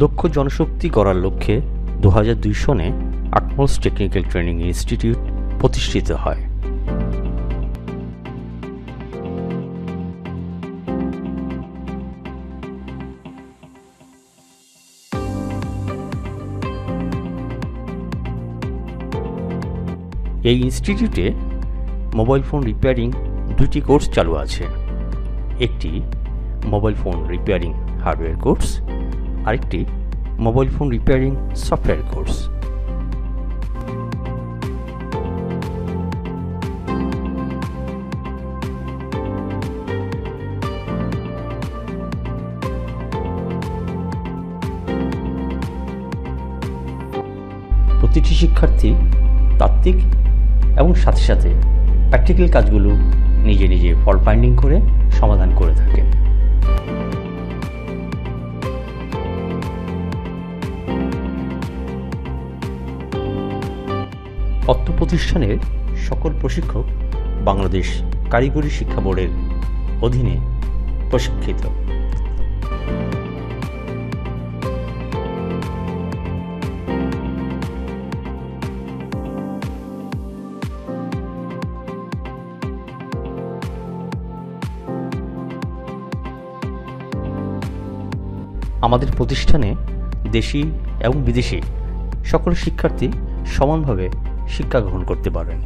দক্ষ জনশক্তি গড়ার লক্ষ্যে 2002 সনে AKMAL'S টেকনিক্যাল ট্রেনিং ইনস্টিটিউট প্রতিষ্ঠিত হয়। এই ইনস্টিটিউটে মোবাইল ফোন রিপেয়ারিং দুটি কোর্স চালু আছে। একটি mobile phone repairing hardware course, আরেকটি mobile phone repairing software course. প্রতিটি শিক্ষার্থী তাত্ত্বিক এবং সাথে সাথে প্র্যাকটিক্যাল কাজগুলো নিজে নিজে ফল্ট ফাইন্ডিং করে সমাধান করে থাকেন। অত্র প্রতিষ্ঠানের সকল প্রশিক্ষক বাংলাদেশ কারিগরি শিক্ষা বোর্ডের অধীনে প্রশিক্ষিত। আমাদের প্রতিষ্ঠানে দেশি এবং বিদেশি সকল শিক্ষার্থী সমানভাবে শিক্ষা গ্রহণ করতে পারেন।